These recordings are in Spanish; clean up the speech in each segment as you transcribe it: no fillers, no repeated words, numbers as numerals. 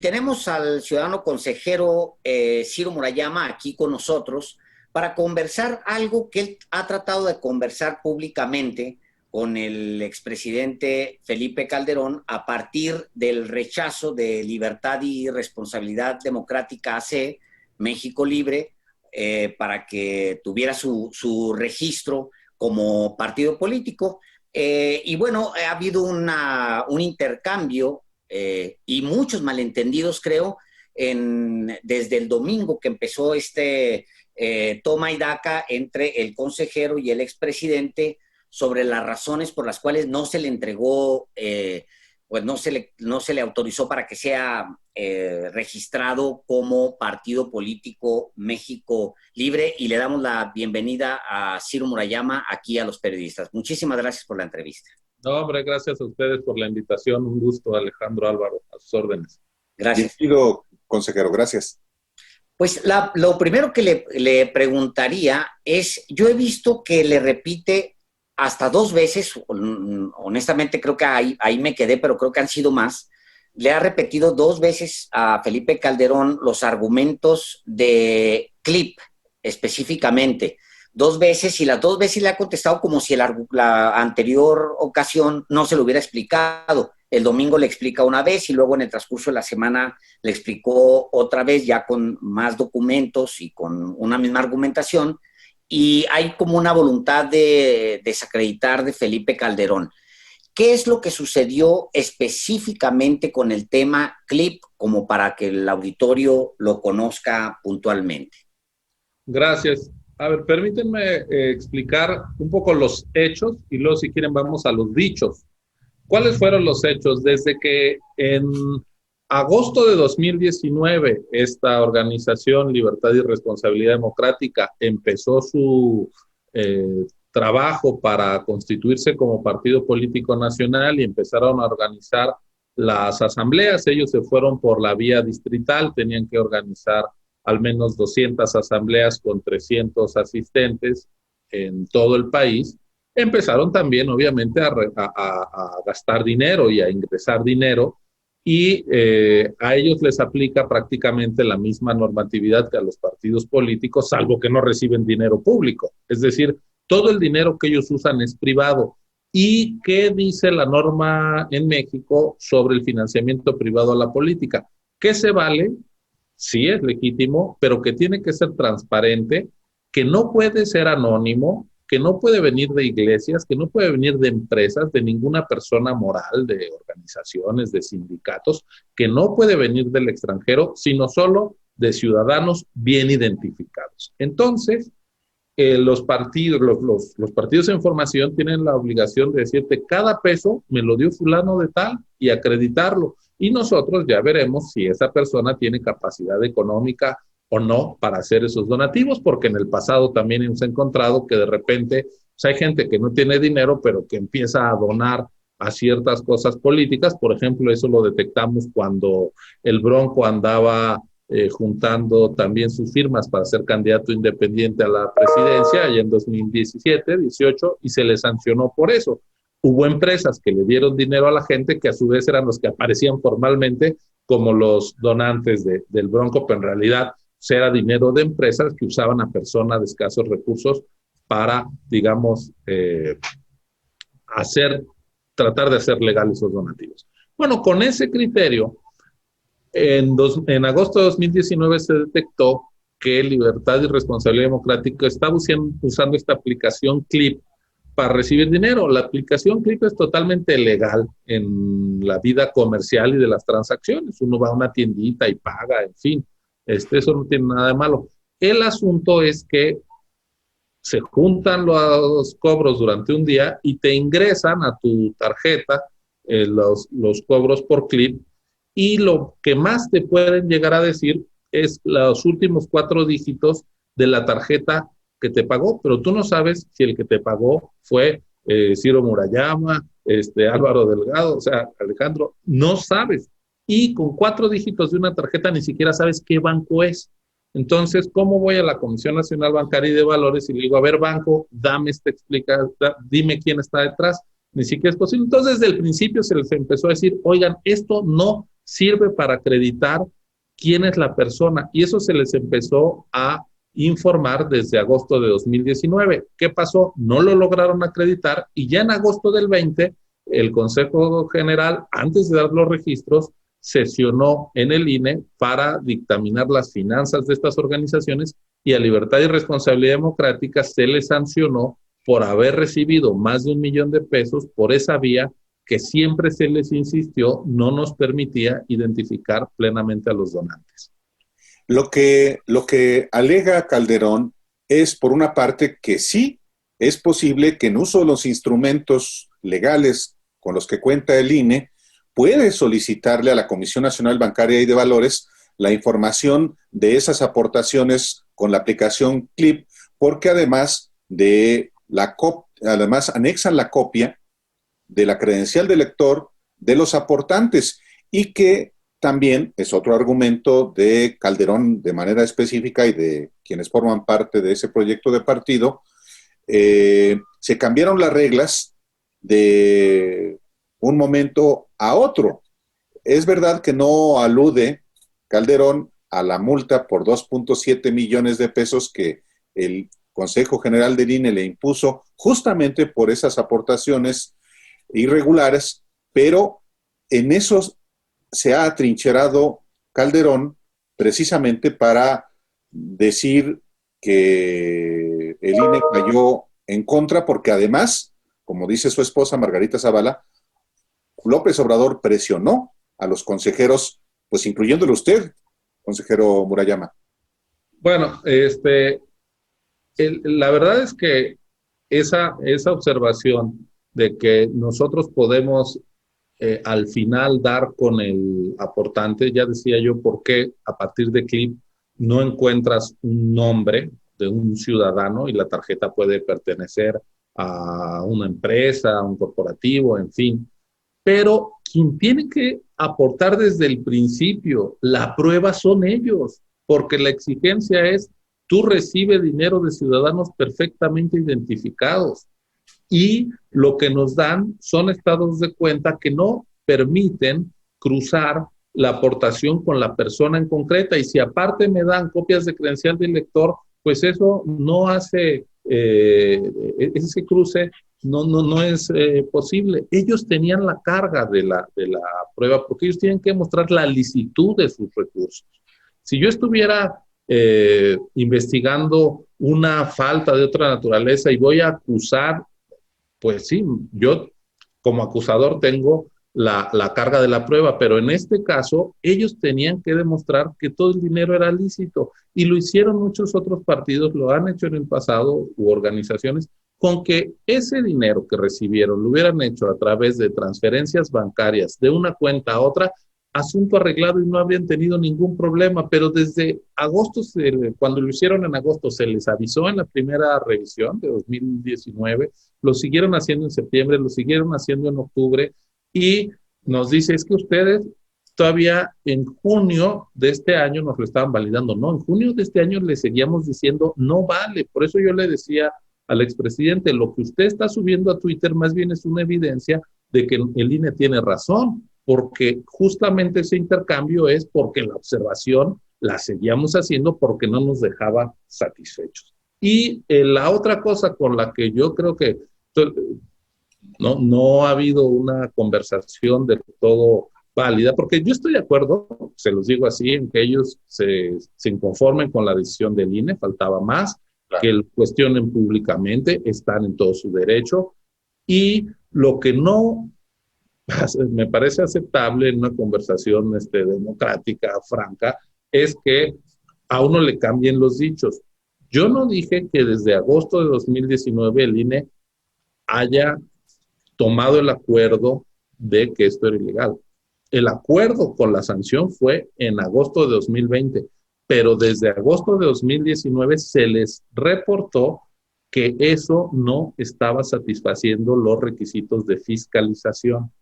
Tenemos al ciudadano consejero Ciro Murayama aquí con nosotros para conversar algo que él ha tratado de conversar públicamente con el expresidente Felipe Calderón a partir del rechazo de Libertad y Responsabilidad Democrática AC, México Libre, para que tuviera su registro como partido político. Y bueno, ha habido un intercambio y muchos malentendidos, creo, desde el domingo que empezó toma y daca entre el consejero y el expresidente sobre las razones por las cuales no se le entregó, pues no se le autorizó para que sea registrado como partido político México Libre, y le damos la bienvenida a Ciro Murayama aquí a los periodistas. Muchísimas gracias por la entrevista. No, hombre, gracias a ustedes por la invitación. Un gusto, Alejandro Álvaro, a sus órdenes. Gracias. Bienvenido, consejero, gracias. Pues lo primero que le preguntaría es, yo he visto que le repite hasta 2 veces, honestamente creo que ahí me quedé, pero creo que han sido más, le ha repetido 2 veces a Felipe Calderón los argumentos de CLIP específicamente. 2 veces, y las 2 veces le ha contestado como si la anterior ocasión no se lo hubiera explicado. El domingo le explica una vez y luego en el transcurso de la semana le explicó otra vez ya con más documentos y con una misma argumentación, y hay como una voluntad de desacreditar de Felipe Calderón. ¿Qué es lo que sucedió específicamente con el tema CLIP, como para que el auditorio lo conozca puntualmente? Gracias. A ver, permítanme explicar un poco los hechos y luego, si quieren, vamos a los dichos. ¿Cuáles fueron los hechos? Desde que en agosto de 2019 esta organización Libertad y Responsabilidad Democrática empezó su trabajo para constituirse como partido político nacional y empezaron a organizar las asambleas. Ellos se fueron por la vía distrital, tenían que organizar al menos 200 asambleas con 300 asistentes en todo el país. Empezaron también, obviamente, a gastar dinero y a ingresar dinero, y a ellos les aplica prácticamente la misma normatividad que a los partidos políticos, salvo que no reciben dinero público. Es decir, todo el dinero que ellos usan es privado. ¿Y qué dice la norma en México sobre el financiamiento privado a la política? ¿Qué se vale? Sí, es legítimo, pero que tiene que ser transparente, que no puede ser anónimo, que no puede venir de iglesias, que no puede venir de empresas, de ninguna persona moral, de organizaciones, de sindicatos, que no puede venir del extranjero, sino solo de ciudadanos bien identificados. Entonces, los partidos en formación tienen la obligación de decirte, cada peso me lo dio fulano de tal, y acreditarlo. Y nosotros ya veremos si esa persona tiene capacidad económica o no para hacer esos donativos, porque en el pasado también hemos encontrado que de repente hay gente que no tiene dinero, pero que empieza a donar a ciertas cosas políticas. Por ejemplo, eso lo detectamos cuando el Bronco andaba juntando también sus firmas para ser candidato independiente a la presidencia allá en 2017, 18, y se le sancionó por eso. Hubo empresas que le dieron dinero a la gente que a su vez eran los que aparecían formalmente como los donantes del Bronco, pero en realidad era dinero de empresas que usaban a personas de escasos recursos para, digamos, tratar de hacer legales esos donativos. Bueno, con ese criterio, en agosto de 2019 se detectó que Libertad y Responsabilidad Democrática estaba usando esta aplicación CLIP para recibir dinero. La aplicación CLIP es totalmente legal en la vida comercial y de las transacciones. Uno va a una tiendita y paga, en fin. Eso no tiene nada de malo. El asunto es que se juntan los cobros durante un día y te ingresan a tu tarjeta los cobros por CLIP, y lo que más te pueden llegar a decir es los últimos 4 dígitos de la tarjeta que te pagó, pero tú no sabes si el que te pagó fue Ciro Murayama, Álvaro Delgado, o sea, Alejandro, no sabes. Y con 4 dígitos de una tarjeta ni siquiera sabes qué banco es. Entonces, ¿cómo voy a la Comisión Nacional Bancaria y de Valores y le digo, a ver, banco, dime quién está detrás? Ni siquiera es posible. Entonces, desde el principio se les empezó a decir, oigan, esto no sirve para acreditar quién es la persona. Y eso se les empezó a informar desde agosto de 2019. ¿Qué pasó? No lo lograron acreditar y ya en agosto del 20, el Consejo General, antes de dar los registros, sesionó en el INE para dictaminar las finanzas de estas organizaciones y a Libertad y Responsabilidad Democrática se les sancionó por haber recibido más de 1 millón de pesos por esa vía que siempre se les insistió no nos permitía identificar plenamente a los donantes. Lo que alega Calderón es, por una parte, que sí es posible que en uso de los instrumentos legales con los que cuenta el INE, puede solicitarle a la Comisión Nacional Bancaria y de Valores la información de esas aportaciones con la aplicación CLIP, porque además anexan la copia de la credencial de lector de los aportantes, y que también es otro argumento de Calderón de manera específica y de quienes forman parte de ese proyecto de partido. Se cambiaron las reglas de un momento a otro. Es verdad que no alude Calderón a la multa por 2.7 millones de pesos que el Consejo General del INE le impuso justamente por esas aportaciones irregulares, pero en eso se ha atrincherado Calderón precisamente para decir que el INE cayó en contra, porque además, como dice su esposa Margarita Zavala, López Obrador presionó a los consejeros, pues incluyéndolo usted, consejero Murayama. Bueno, la verdad es que esa observación de que nosotros podemos al final dar con el aportante, ya decía yo por qué a partir de CLIP no encuentras un nombre de un ciudadano y la tarjeta puede pertenecer a una empresa, a un corporativo, en fin. Pero quien tiene que aportar desde el principio la prueba son ellos, porque la exigencia es, tú recibes dinero de ciudadanos perfectamente identificados y lo que nos dan son estados de cuenta que no permiten cruzar la aportación con la persona en concreta, y si aparte me dan copias de credencial del lector, pues eso no hace, ese cruce no es posible. Ellos tenían la carga de la prueba porque ellos tienen que mostrar la licitud de sus recursos. Si yo estuviera investigando una falta de otra naturaleza y voy a acusar, pues sí, yo como acusador tengo la carga de la prueba, pero en este caso ellos tenían que demostrar que todo el dinero era lícito, y lo hicieron muchos otros partidos, lo han hecho en el pasado, u organizaciones, con que ese dinero que recibieron lo hubieran hecho a través de transferencias bancarias de una cuenta a otra, asunto arreglado y no habrían tenido ningún problema. Pero desde agosto, cuando lo hicieron en agosto, se les avisó en la primera revisión de 2019, lo siguieron haciendo en septiembre, lo siguieron haciendo en octubre, y nos dice, es que ustedes todavía en junio de este año nos lo estaban validando. No, en junio de este año le seguíamos diciendo, no vale. Por eso yo le decía al expresidente, lo que usted está subiendo a Twitter más bien es una evidencia de que el INE tiene razón, porque justamente ese intercambio es porque la observación la seguíamos haciendo porque no nos dejaba satisfechos. Y la otra cosa con la que yo creo que no ha habido una conversación del todo válida, porque yo estoy de acuerdo, se los digo así, en que ellos se inconformen con la decisión del INE, faltaba más, claro, que lo cuestionen públicamente, están en todo su derecho, y lo que no me parece aceptable en una conversación democrática, franca, es que a uno le cambien los dichos. Yo no dije que desde agosto de 2019 el INE haya tomado el acuerdo de que esto era ilegal. El acuerdo con la sanción fue en agosto de 2020, pero desde agosto de 2019 se les reportó que eso no estaba satisfaciendo los requisitos de fiscalización.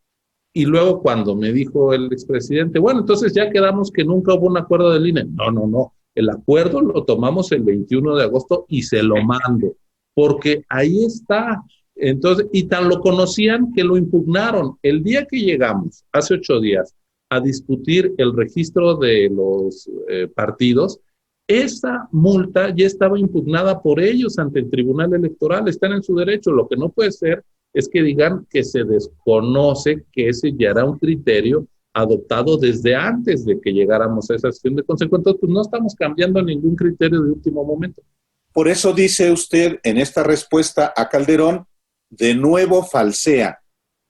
Y luego cuando me dijo el expresidente, bueno, entonces ya quedamos que nunca hubo un acuerdo del INE. No. El acuerdo lo tomamos el 21 de agosto y se lo mando, porque ahí está. Entonces, y tan lo conocían que lo impugnaron. El día que llegamos, hace 8 días, a discutir el registro de los partidos, esa multa ya estaba impugnada por ellos ante el Tribunal Electoral, están en su derecho. Lo que no puede ser es que digan que se desconoce que ese ya era un criterio adoptado desde antes de que llegáramos a esa sesión de consejo. Entonces, pues no estamos cambiando ningún criterio de último momento. Por eso dice usted en esta respuesta a Calderón, de nuevo falsea.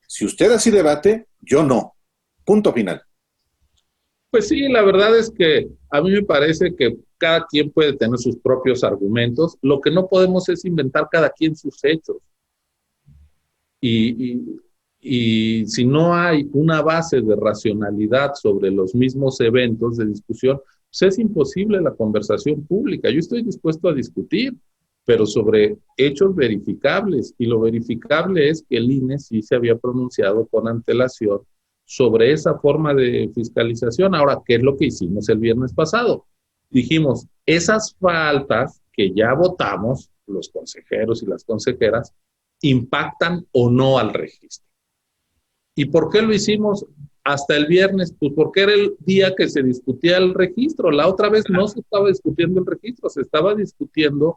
Si usted así debate, yo no. Punto final. Pues sí, la verdad es que a mí me parece que cada quien puede tener sus propios argumentos. Lo que no podemos es inventar cada quien sus hechos. Y si no hay una base de racionalidad sobre los mismos eventos de discusión, pues es imposible la conversación pública. Yo estoy dispuesto a discutir, pero sobre hechos verificables. Y lo verificable es que el INE sí se había pronunciado con antelación sobre esa forma de fiscalización. Ahora, ¿qué es lo que hicimos el viernes pasado? Dijimos, esas faltas que ya votamos, los consejeros y las consejeras, impactan o no al registro. ¿Y por qué lo hicimos hasta el viernes? Pues porque era el día que se discutía el registro. La otra vez no se estaba discutiendo el registro, se estaba discutiendo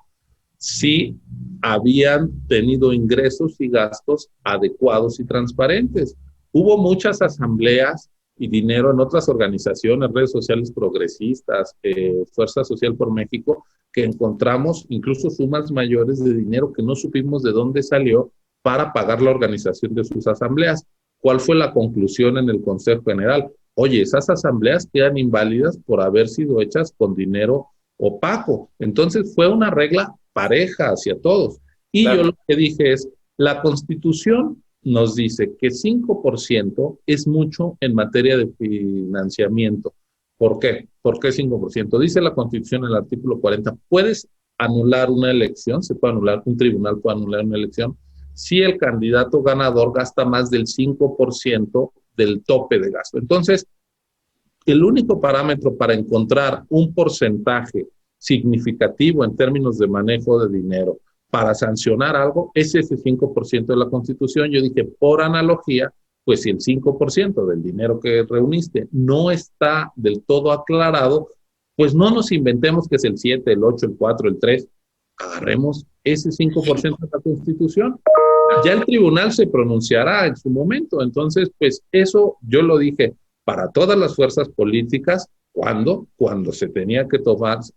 si habían tenido ingresos y gastos adecuados y transparentes. Hubo muchas asambleas y dinero en otras organizaciones, redes sociales progresistas, Fuerza Social por México, que encontramos incluso sumas mayores de dinero que no supimos de dónde salió para pagar la organización de sus asambleas. ¿Cuál fue la conclusión en el Consejo General? Oye, esas asambleas quedan inválidas por haber sido hechas con dinero opaco. Entonces fue una regla pareja hacia todos. Y claro, yo lo que dije es, la Constitución nos dice que 5% es mucho en materia de financiamiento. ¿Por qué? ¿Por qué 5%? Dice la Constitución en el artículo 40, puedes anular una elección, se puede anular, un tribunal puede anular una elección, si el candidato ganador gasta más del 5% del tope de gasto. Entonces, el único parámetro para encontrar un porcentaje significativo en términos de manejo de dinero para sancionar algo es ese 5% de la Constitución. Yo dije, por analogía, pues si el 5% del dinero que reuniste no está del todo aclarado, pues no nos inventemos que es el 7, el 8, el 4, el 3. Agarremos ese 5% de la Constitución. Ya el tribunal se pronunciará en su momento. Entonces, pues eso yo lo dije para todas las fuerzas políticas cuando se tenía que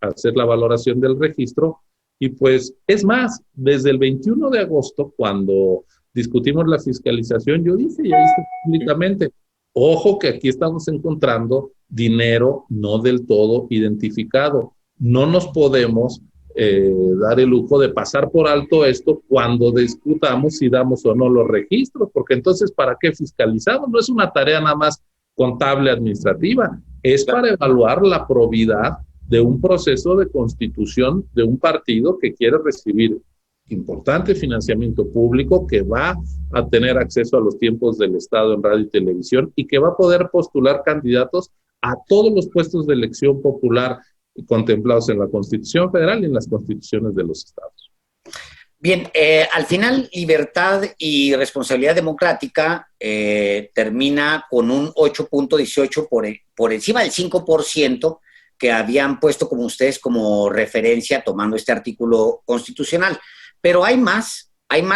hacer la valoración del registro. Y pues es más, desde el 21 de agosto, cuando discutimos la fiscalización, yo dije ya públicamente, ojo que aquí estamos encontrando dinero no del todo identificado. No nos podemos dar el lujo de pasar por alto esto cuando discutamos si damos o no los registros, porque entonces ¿para qué fiscalizamos? No es una tarea nada más contable administrativa, es para evaluar la probidad de un proceso de constitución de un partido que quiere recibir importante financiamiento público, que va a tener acceso a los tiempos del Estado en radio y televisión y que va a poder postular candidatos a todos los puestos de elección popular contemplados en la Constitución Federal y en las constituciones de los estados. Bien, al final, libertad y responsabilidad democrática termina con un 8.18 por encima del 5% que habían puesto como ustedes como referencia tomando este artículo constitucional. Pero hay más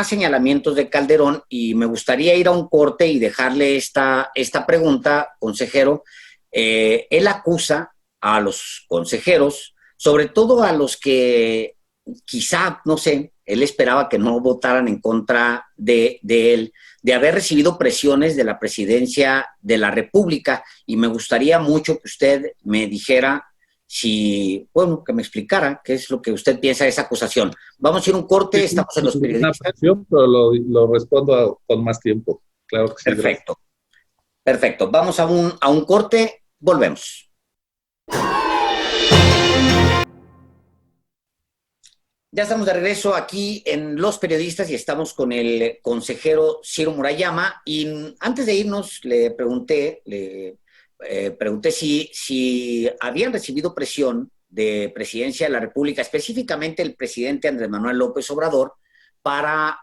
señalamientos de Calderón y me gustaría ir a un corte y dejarle esta pregunta, consejero. Él acusa a los consejeros, sobre todo a los que quizá, no sé, él esperaba que no votaran en contra de él, de haber recibido presiones de la presidencia de la República, y me gustaría mucho que usted me dijera que me explicara qué es lo que usted piensa de esa acusación. Vamos a ir a un corte, estamos en los periodistas. Pero lo respondo con más tiempo. Claro que sí. Perfecto. Vamos a un corte, volvemos. Ya estamos de regreso aquí en Los Periodistas y estamos con el consejero Ciro Murayama. Y antes de irnos, le pregunté si habían recibido presión de Presidencia de la República, específicamente el presidente Andrés Manuel López Obrador, para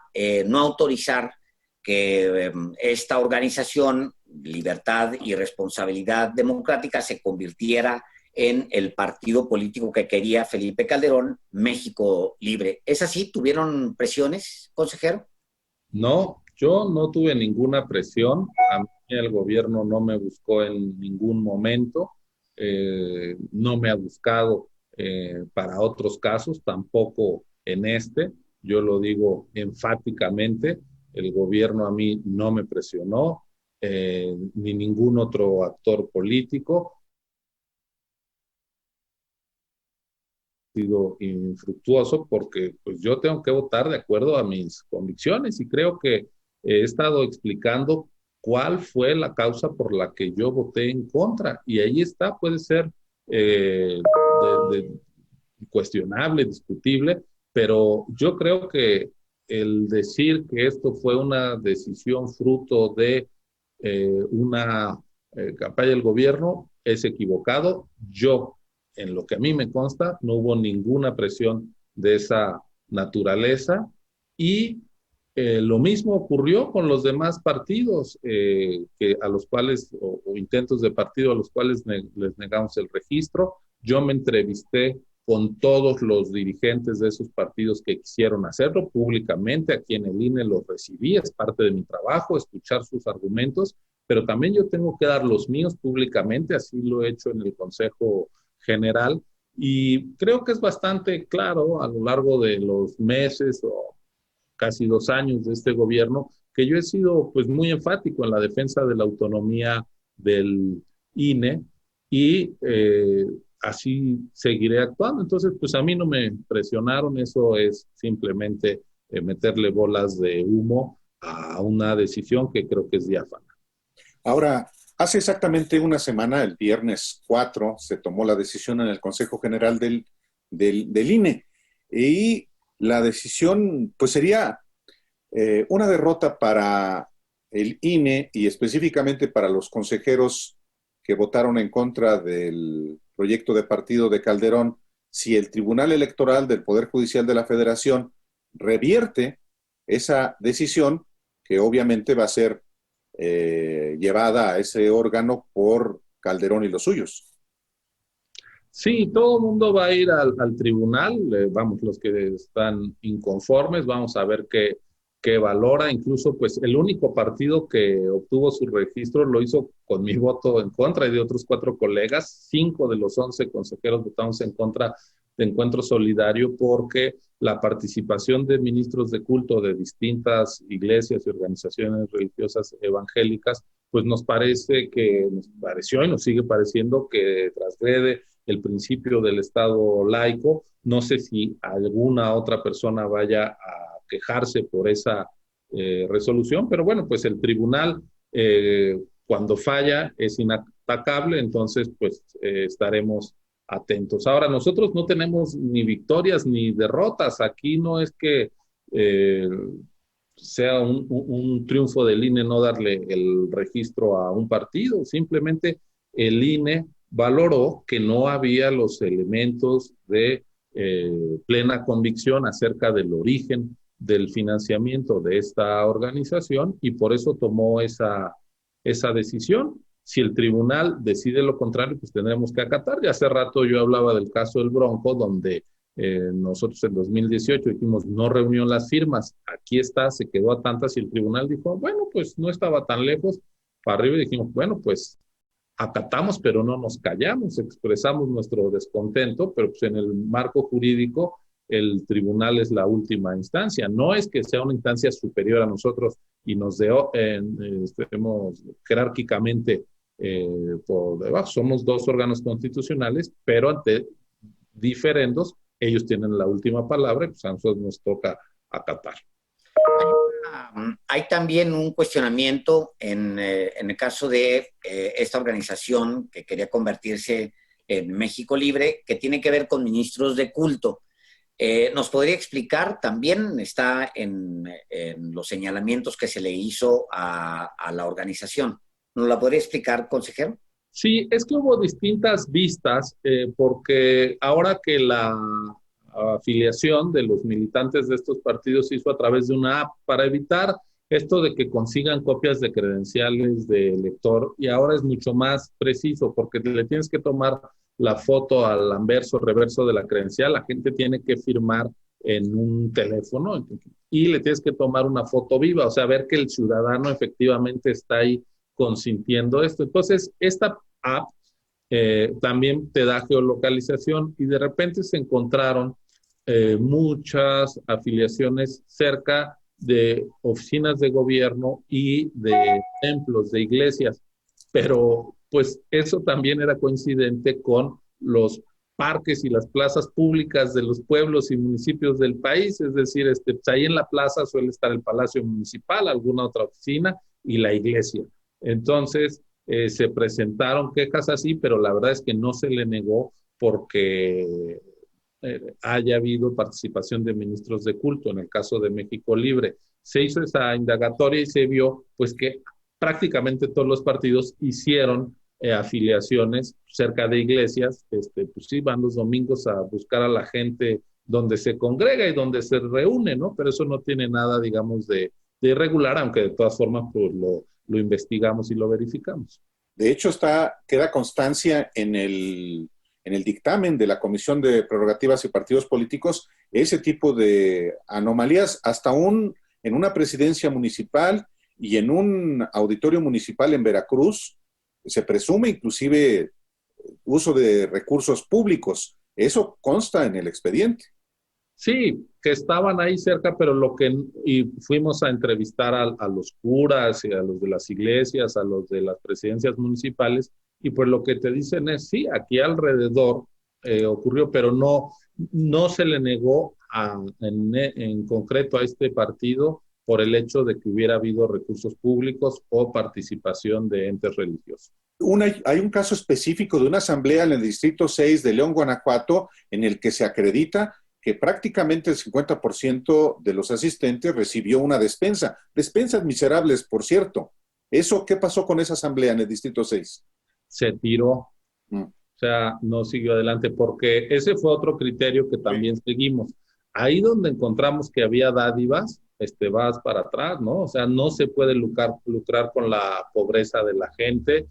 no autorizar que esta organización Libertad y Responsabilidad Democrática se convirtiera en el partido político que quería Felipe Calderón, México Libre. ¿Es así? ¿Tuvieron presiones, consejero? No, yo no tuve ninguna presión. A mí el gobierno no me buscó en ningún momento, no me ha buscado para otros casos, tampoco en este. Yo lo digo enfáticamente, el gobierno a mí no me presionó, ni ningún otro actor político. Sido infructuoso porque pues yo tengo que votar de acuerdo a mis convicciones y creo que he estado explicando cuál fue la causa por la que yo voté en contra y ahí está, puede ser cuestionable, discutible, pero yo creo que el decir que esto fue una decisión fruto de una campaña del gobierno es equivocado. Yo, en lo que a mí me consta, no hubo ninguna presión de esa naturaleza y lo mismo ocurrió con los demás partidos que a los cuales, o intentos de partido a los cuales les negamos el registro. Yo me entrevisté con todos los dirigentes de esos partidos que quisieron hacerlo públicamente. Aquí en el INE los recibí, es parte de mi trabajo, escuchar sus argumentos, pero también yo tengo que dar los míos públicamente, así lo he hecho en el Consejo General, y creo que es bastante claro a lo largo de los meses o casi 2 años de este gobierno que yo he sido pues muy enfático en la defensa de la autonomía del INE y así seguiré actuando. Entonces, pues a mí no me presionaron, eso es simplemente meterle bolas de humo a una decisión que creo que es diáfana. Ahora, hace exactamente una semana, el viernes 4, se tomó la decisión en el Consejo General del INE y la decisión pues sería una derrota para el INE y específicamente para los consejeros que votaron en contra del proyecto de partido de Calderón si el Tribunal Electoral del Poder Judicial de la Federación revierte esa decisión que obviamente va a ser llevada a ese órgano por Calderón y los suyos. Sí, todo el mundo va a ir al tribunal, vamos, los que están inconformes, vamos a ver qué valora. Incluso, pues, el único partido que obtuvo su registro lo hizo con mi voto en contra y de otros 4 colegas. 5 de los 11 consejeros votamos en contra de Encuentro Solidario porque la participación de ministros de culto de distintas iglesias y organizaciones religiosas evangélicas, pues nos pareció y nos sigue pareciendo que transgrede el principio del Estado laico. No sé si alguna otra persona vaya a quejarse por esa resolución, pero bueno, pues el tribunal cuando falla es inatacable, entonces pues estaremos atentos. Ahora, nosotros no tenemos ni victorias ni derrotas, aquí no es que sea un triunfo del INE no darle el registro a un partido, simplemente el INE valoró que no había los elementos de plena convicción acerca del origen del financiamiento de esta organización y por eso tomó esa decisión. Si el tribunal decide lo contrario, pues tendremos que acatar. Ya hace rato yo hablaba del caso del Bronco, donde nosotros en 2018 dijimos, no reunió las firmas, aquí está, se quedó a tantas y el tribunal dijo, bueno, pues no estaba tan lejos, para arriba y dijimos, bueno, pues acatamos, pero no nos callamos, expresamos nuestro descontento, pero pues en el marco jurídico el tribunal es la última instancia. No es que sea una instancia superior a nosotros y nos estemos jerárquicamente por debajo. Somos 2 órganos constitucionales, pero ante diferendos, ellos tienen la última palabra y pues a nosotros nos toca acatar. Hay también un cuestionamiento en el caso de esta organización que quería convertirse en México Libre, que tiene que ver con ministros de culto. ¿Nos podría explicar? También está en los señalamientos que se le hizo a la organización. ¿Nos la podría explicar, consejero? Sí, es que hubo distintas vistas, porque ahora que la afiliación de los militantes de estos partidos se hizo a través de una app para evitar esto de que consigan copias de credenciales de elector, y ahora es mucho más preciso porque le tienes que tomar la foto al anverso, reverso de la credencial, la gente tiene que firmar en un teléfono y le tienes que tomar una foto viva, o sea, ver que el ciudadano efectivamente está ahí consintiendo esto. Entonces, esta app también te da geolocalización y de repente se encontraron muchas afiliaciones cerca de oficinas de gobierno y de templos, de iglesias, pero pues eso también era coincidente con los parques y las plazas públicas de los pueblos y municipios del país, es decir, pues ahí en la plaza suele estar el Palacio Municipal, alguna otra oficina y la iglesia. Entonces, se presentaron quejas así, pero la verdad es que no se le negó porque haya habido participación de ministros de culto. En el caso de México Libre, se hizo esa indagatoria y se vio pues que prácticamente todos los partidos hicieron afiliaciones cerca de iglesias, pues sí, van los domingos a buscar a la gente donde se congrega y donde se reúne, ¿no? Pero eso no tiene nada, digamos, de irregular, aunque de todas formas pues, lo investigamos y lo verificamos. De hecho, queda constancia en el dictamen de la Comisión de Prerrogativas y Partidos Políticos ese tipo de anomalías, en una presidencia municipal y en un auditorio municipal en Veracruz, se presume inclusive uso de recursos públicos. Eso consta en el expediente. Sí, que estaban ahí cerca, pero y fuimos a entrevistar a los curas y a los de las iglesias, a los de las presidencias municipales, y pues lo que te dicen es, sí, aquí alrededor ocurrió, pero no se le negó en concreto a este partido por el hecho de que hubiera habido recursos públicos o participación de entes religiosos. Hay un caso específico de una asamblea en el Distrito 6 de León, Guanajuato, en el que se acredita que prácticamente el 50% de los asistentes recibió una despensa. Despensas miserables, por cierto. ¿Qué pasó con esa asamblea en el Distrito 6? Se tiró. O sea, no siguió adelante porque ese fue otro criterio que también seguimos. Ahí donde encontramos que había dádivas, vas para atrás, ¿no? O sea, no se puede lucrar con la pobreza de la gente.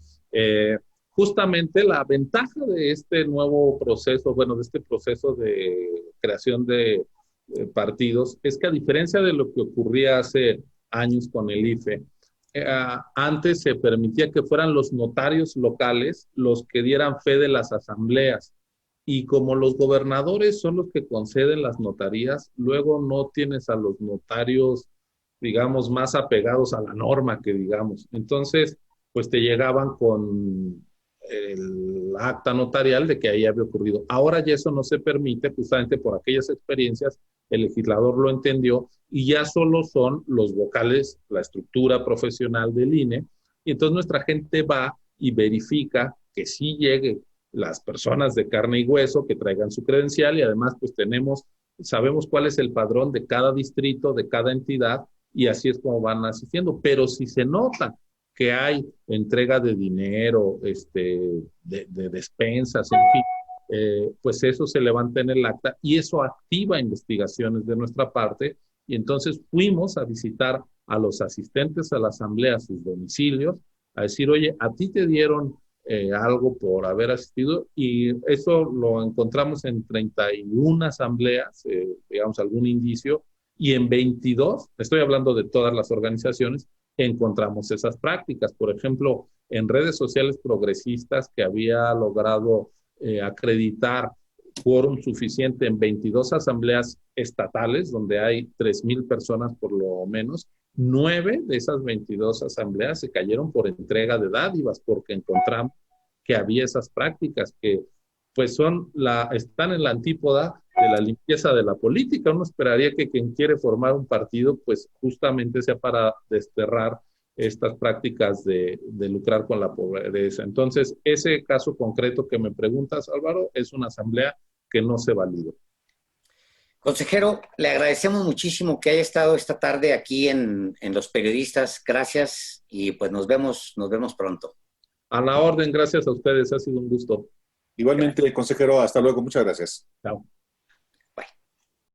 Justamente la ventaja de este nuevo proceso, bueno, de este proceso de creación de partidos, es que a diferencia de lo que ocurría hace años con el IFE, antes se permitía que fueran los notarios locales los que dieran fe de las asambleas. Y como los gobernadores son los que conceden las notarías, luego no tienes a los notarios, digamos, más apegados a la norma que digamos. Entonces, pues te llegaban con el acta notarial de que ahí había ocurrido. Ahora ya eso no se permite, justamente por aquellas experiencias, el legislador lo entendió y ya solo son los vocales, la estructura profesional del INE, y entonces nuestra gente va y verifica que sí llegue las personas de carne y hueso que traigan su credencial y además pues sabemos cuál es el padrón de cada distrito, de cada entidad y así es como van asistiendo. Pero si se nota que hay entrega de dinero, de despensas, en fin, pues eso se levanta en el acta y eso activa investigaciones de nuestra parte y entonces fuimos a visitar a los asistentes a la asamblea a sus domicilios, a decir, oye, a ti te dieron algo por haber asistido y eso lo encontramos en 31 asambleas, digamos algún indicio, y en 22, estoy hablando de todas las organizaciones, encontramos esas prácticas. Por ejemplo, en redes sociales progresistas que había logrado acreditar quórum suficiente en 22 asambleas estatales, donde hay 3,000 personas por lo menos, 9 de esas 22 asambleas se cayeron por entrega de dádivas, porque encontramos que había esas prácticas que pues están en la antípoda de la limpieza de la política. Uno esperaría que quien quiere formar un partido, pues justamente sea para desterrar estas prácticas de lucrar con la pobreza. Entonces, ese caso concreto que me preguntas, Álvaro, es una asamblea que no se validó. Consejero, le agradecemos muchísimo que haya estado esta tarde aquí en Los Periodistas. Gracias y pues nos vemos pronto. A la orden, gracias a ustedes, ha sido un gusto. Igualmente, consejero, hasta luego, muchas gracias. Chao.